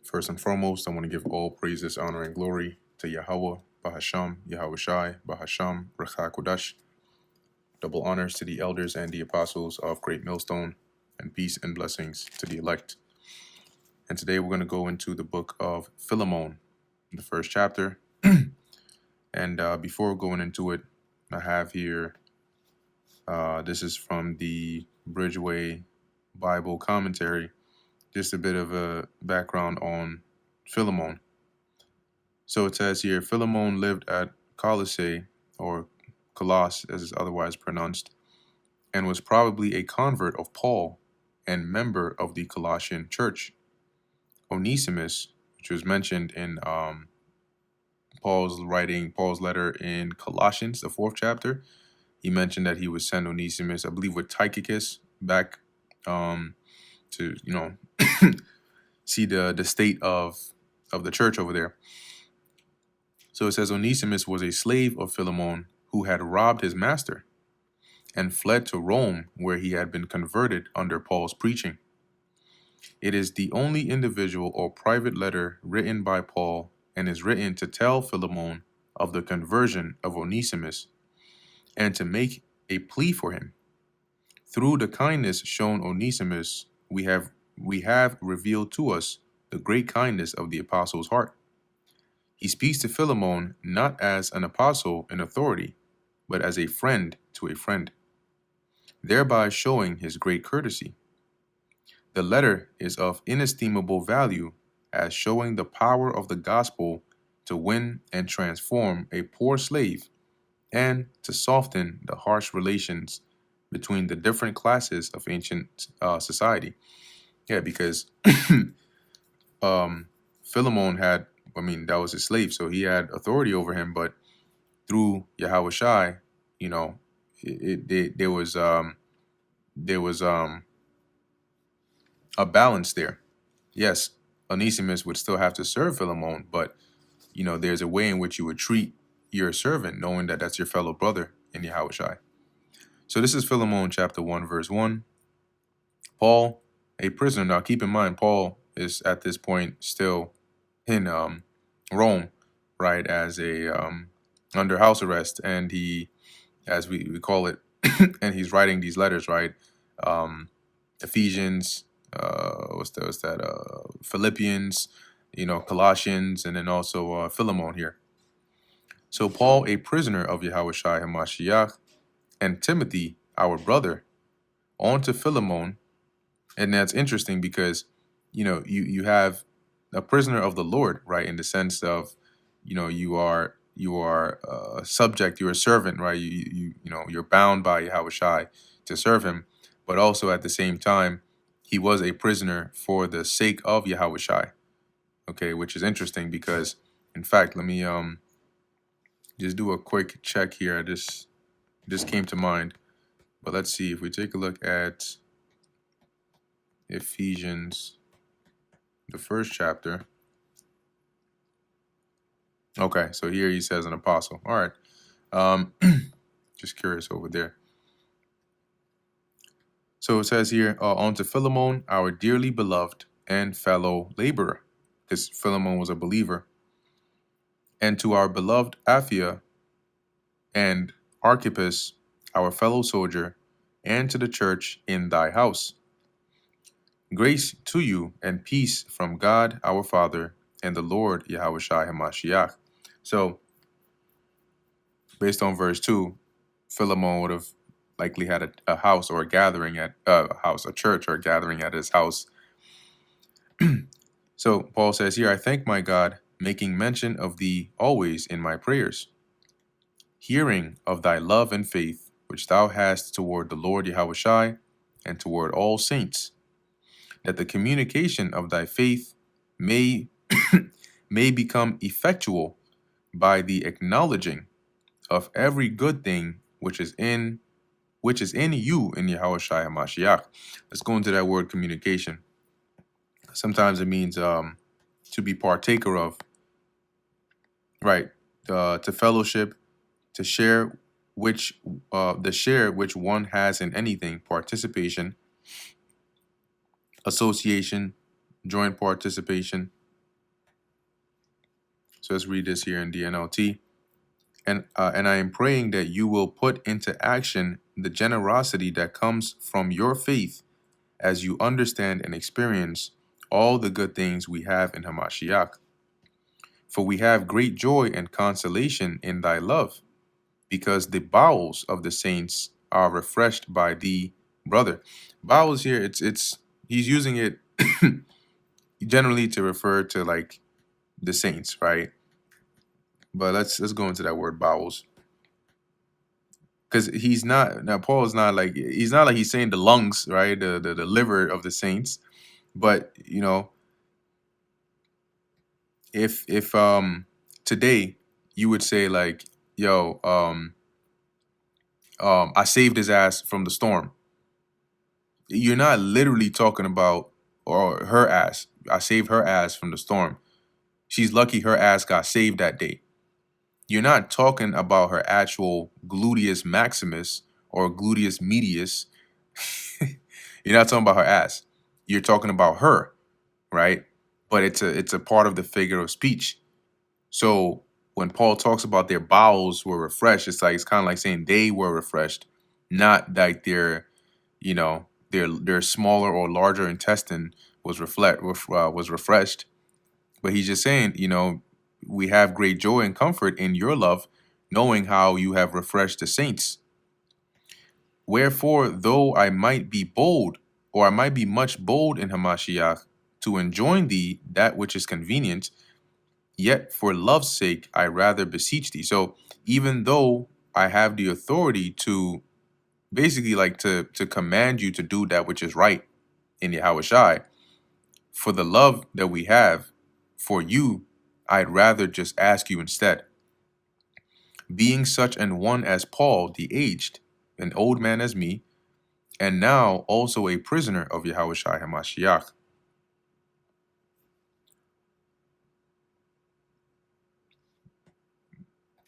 First and foremost, I want to give all praises, honor, and glory to Yahweh, Bahasham, Yahweh Shai, Bahasham, Recha Kodash. Double honors to the elders and the apostles of Great Millstone, and peace and blessings to the elect. And today we're going to go into the book of Philemon, the first chapter. And before going into it, I have here, this is from the Bridgeway Bible commentary, just a bit of a background on Philemon. So it says here, Philemon lived at Colossae, or Colossus as it's otherwise pronounced, and was probably a convert of Paul and member of the Colossian church. Onesimus, which was mentioned in Paul's letter in Colossians, the 4th chapter, he mentioned that he would send Onesimus, I believe, with Tychicus back to, see the state of the church over there. So it says Onesimus was a slave of Philemon who had robbed his master and fled to Rome, where he had been converted under Paul's preaching. It is the only individual or private letter written by Paul and is written to tell Philemon of the conversion of Onesimus and to make a plea for him. Through the kindness shown Onesimus, we have revealed to us the great kindness of the apostle's heart. He speaks to Philemon not as an apostle in authority, but as a friend to a friend, thereby showing his great courtesy. The letter is of inestimable value as showing the power of the gospel to win and transform a poor slave and to soften the harsh relations between the different classes of ancient society. Yeah, because Philemon had, that was his slave, so he had authority over him, but through Yahweh Shai, there was a balance there. Yes, Onesimus would still have to serve Philemon, but there's a way in which you would treat your servant, knowing that that's your fellow brother in Yahweh Shai. So this is Philemon chapter 1, verse 1. Paul, a prisoner. Now keep in mind, Paul is at this point still in Rome, right, as a under house arrest, and he, as we call it, and he's writing these letters, right? Ephesians, what's that? Philippians, Colossians, and then also Philemon here. So Paul, a prisoner of Yahweh Shai HaMashiach, and Timothy, our brother, on to Philemon. And that's interesting because, you have a prisoner of the Lord, right? In the sense of, you are subject, you're a servant, right? You're bound by Yahweh Shai to serve him, but also at the same time, he was a prisoner for the sake of Yahweh Shai. Okay, which is interesting because, in fact, let me just do a quick check here. This came to mind, but let's see if we take a look at Ephesians, the 1st chapter. Okay, so here he says an apostle. All right. Just curious over there. So it says here, on to Philemon, our dearly beloved and fellow laborer, because Philemon was a believer, and to our beloved Aphia and Archippus, our fellow soldier, and to the church in thy house. Grace to you and peace from God our Father and the Lord Yahweh Shai HaMashiach. So, based on verse 2, Philemon would have likely had a house or a gathering at a church or a gathering at his house. So Paul says here, I thank my God, making mention of thee always in my prayers, hearing of thy love and faith, which thou hast toward the Lord Yahweh Shai and toward all saints, that the communication of thy faith may may become effectual by the acknowledging of every good thing which is in you in Yahweh Shai HaMashiach. Let's go into that word communication. Sometimes it means to be partaker of, right? To fellowship, to share which one has in anything, participation, association, joint participation, So let's read this here in the NLT. And I am praying that you will put into action the generosity that comes from your faith as you understand and experience all the good things we have in Hamashiach. For we have great joy and consolation in thy love, because the bowels of the saints are refreshed by thee, brother. Bowels here, it's he's using it generally to refer to like the saints, right? But let's go into that word bowels. Because he's not now Paul is not like he's saying the lungs, right? The liver of the saints. But if today you would say like, yo, I saved his ass from the storm. You're not literally talking about or her ass. I saved her ass from the storm. She's lucky her ass got saved that day. You're not talking about her actual gluteus maximus or gluteus medius. You're not talking about her ass. You're talking about her, right? But it's a part of the figure of speech. So when Paul talks about their bowels were refreshed, it's kind of like saying they were refreshed, not like their smaller or larger intestine was refreshed. But he's just saying, we have great joy and comfort in your love, knowing how you have refreshed the saints. Wherefore, though I might be bold, or I might be much bold in Hamashiach, to enjoin thee that which is convenient, yet for love's sake I rather beseech thee. So even though I have the authority to basically like to command you to do that which is right in Yahushai, for the love that we have for you, I'd rather just ask you instead. Being such an one as Paul, the aged, an old man as me, and now also a prisoner of Yahushai HaMashiach.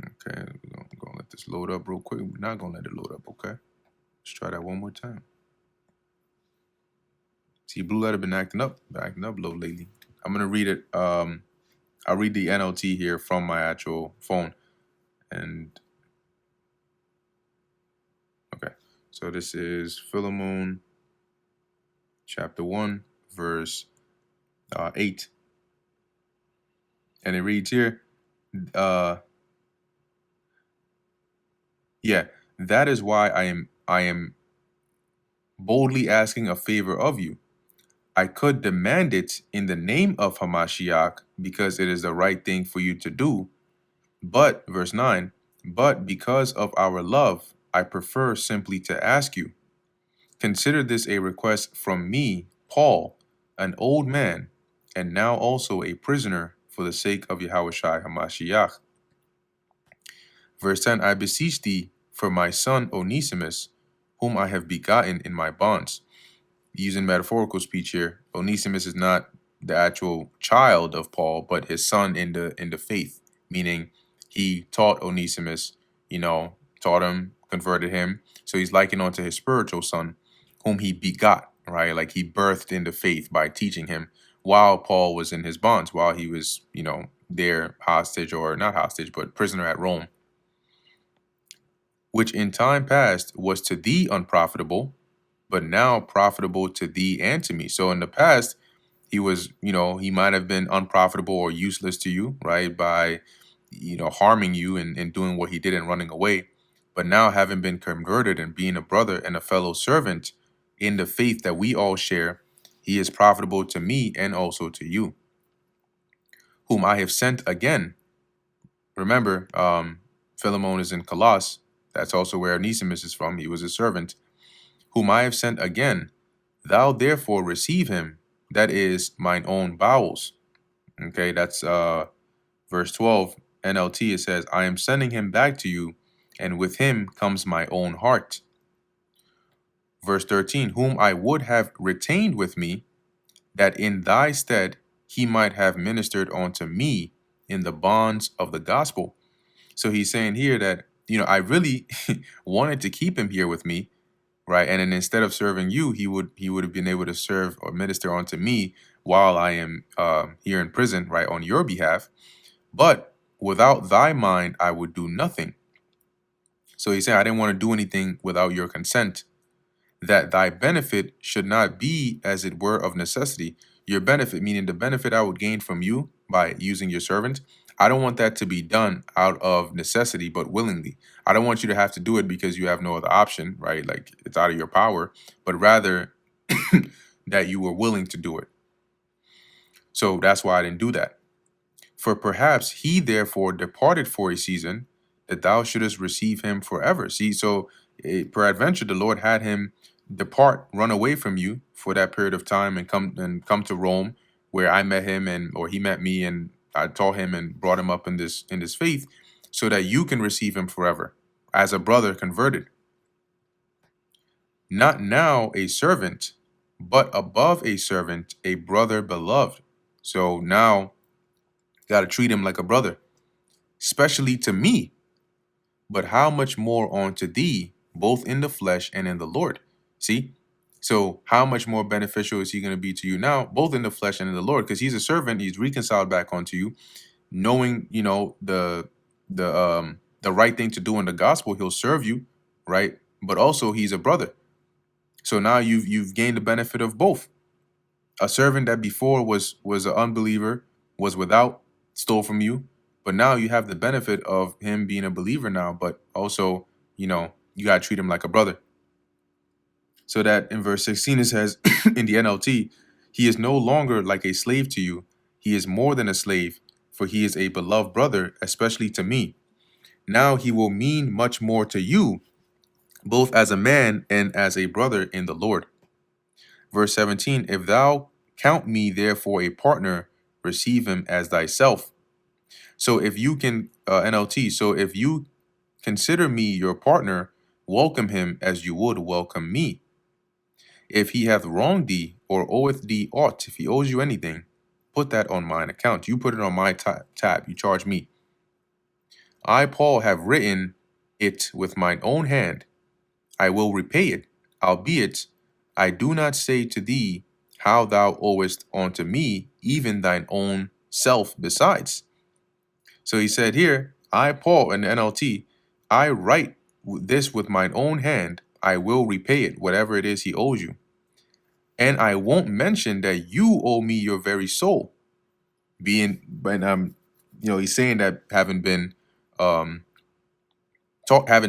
Okay, I'm gonna let this load up real quick. We're not gonna let it load up, okay? Let's try that one more time. See, Blue Letter been acting up low lately. I'm gonna read it. I'll read the NLT here from my actual phone. And okay, so this is Philemon Chapter 1, verse 8. And it reads here, yeah, that is why I am boldly asking a favor of you. I could demand it in the name of Hamashiach because it is the right thing for you to do. But, verse 9, but because of our love, I prefer simply to ask you. Consider this a request from me, Paul, an old man, and now also a prisoner for the sake of Yahushai HaMashiach. Verse 10, I beseech thee for my son Onesimus, whom I have begotten in my bonds. Using metaphorical speech here, Onesimus is not the actual child of Paul, but his son in the faith, meaning he taught Onesimus, taught him, converted him. So he's likened onto his spiritual son, whom he begot, right? Like he birthed into faith by teaching him while Paul was in his bonds, while he was, there hostage, or not hostage, but prisoner at Rome, which in time past was to thee unprofitable, but now profitable to thee and to me. So in the past, he was, he might have been unprofitable or useless to you, right? By, harming you and doing what he did and running away. But now, having been converted and being a brother and a fellow servant in the faith that we all share, he is profitable to me and also to you, whom I have sent again. Remember, Philemon is in Colossus. That's also where Onesimus is from. He was a servant, whom I have sent again. Thou therefore receive him, that is mine own bowels. Okay, that's verse 12. NLT, it says, I am sending him back to you, and with him comes my own heart. Verse 13, whom I would have retained with me, that in thy stead he might have ministered unto me in the bonds of the gospel. So he's saying here that, I really wanted to keep him here with me, right? And then instead of serving you, he would have been able to serve or minister unto me while I am here in prison, right, on your behalf. But without thy mind, I would do nothing. So he's saying, I didn't want to do anything without your consent, that thy benefit should not be as it were of necessity. Your benefit, meaning the benefit I would gain from you by using your servant, I don't want that to be done out of necessity, but willingly. I don't want you to have to do it because you have no other option, right? Like it's out of your power, but rather that you were willing to do it. So that's why I didn't do that. For perhaps he therefore departed for a season, that thou shouldest receive him forever. See, so peradventure the Lord had him depart, run away from you for that period of time, and come to Rome, where I met him, and or he met me, and I taught him and brought him up in this faith, so that you can receive him forever as a brother converted, not now a servant, but above a servant, a brother beloved. So now got to treat him like a brother, especially to me, but how much more unto thee, both in the flesh and in the Lord? See? So how much more beneficial is he going to be to you now, both in the flesh and in the Lord? Because he's a servant, he's reconciled back onto you, knowing, the right thing to do in the gospel, he'll serve you, right? But also he's a brother. So now you've gained the benefit of both. A servant that before was an unbeliever, was without, stole from you, but now you have the benefit of him being a believer now, but also, you got to treat him like a brother. So that in verse 16 it says in the NLT, he is no longer like a slave to you. He is more than a slave, for he is a beloved brother, especially to me. Now he will mean much more to you, both as a man and as a brother in the Lord. Verse 17, if thou count me therefore a partner, receive him as thyself. So if you can, NLT, so if you consider me your partner, welcome him as you would welcome me. If he hath wronged thee, or oweth thee aught, if he owes you anything, put that on mine account. You put it on my tab, you charge me. I, Paul, have written it with mine own hand. I will repay it, albeit I do not say to thee how thou owest unto me, even thine own self besides. So he said here, I, Paul, in the NLT, I write this with mine own hand. I will repay it, whatever it is he owes you. And I won't mention that you owe me your very soul. He's saying that having been haven't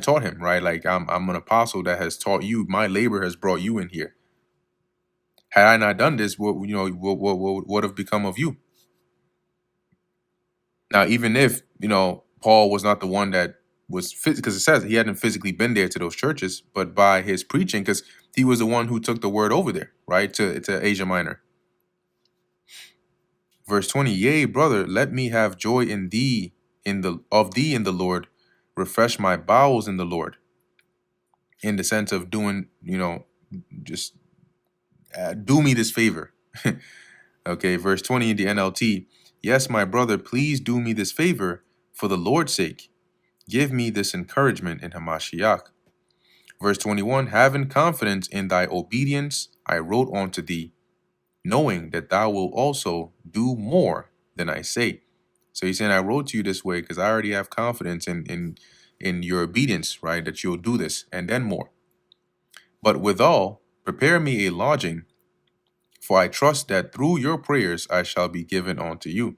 taught him, right? Like I'm an apostle that has taught you. My labor has brought you in here. Had I not done this, what what would have become of you? Now, even if Paul was not the one that was, because it says he hadn't physically been there to those churches, but by his preaching, because he was the one who took the word over there, right, to Asia Minor. Verse 20, yea, brother, let me have joy in thee, of thee in the Lord, refresh my bowels in the Lord. In the sense of doing, just do me this favor. Okay, verse 20 in the NLT. Yes, my brother, please do me this favor for the Lord's sake. Give me this encouragement in Hamashiach. Verse 21, having confidence in thy obedience, I wrote unto thee, knowing that thou wilt also do more than I say. So he's saying, I wrote to you this way because I already have confidence in your obedience, right? That you'll do this and then more. But withal, prepare me a lodging, for I trust that through your prayers I shall be given unto you.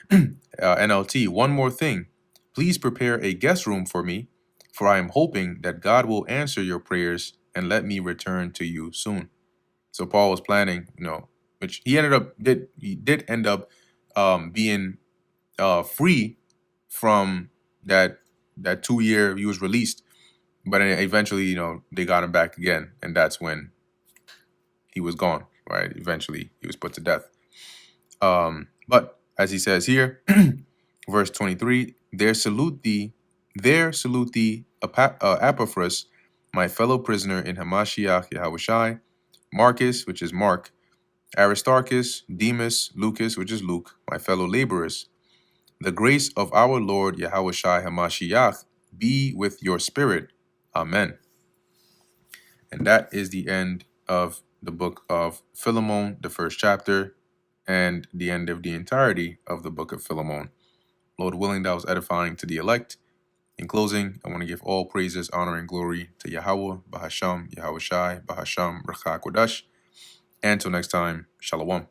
NLT, one more thing. Please prepare a guest room for me, for I am hoping that God will answer your prayers and let me return to you soon. So Paul was planning, which he did end up being free from that 2 year he was released, but eventually, they got him back again, and that's when he was gone, right? Eventually, he was put to death. But as he says here, verse 23, there salute thee, Epaphras, my fellow prisoner in Hamashiach Yahushai, Marcus, which is Mark, Aristarchus, Demas, Lucas, which is Luke, my fellow laborers. The grace of our Lord Yahushai Hamashiach be with your spirit. Amen. And that is the end of the book of Philemon, the first chapter, and the end of the entirety of the book of Philemon. Lord willing, that was edifying to the elect. In closing, I want to give all praises, honor, and glory to Yahweh, Bahasham, Yahweh Shai, Bahasham, Rachak Kodash. And until next time, Shalom.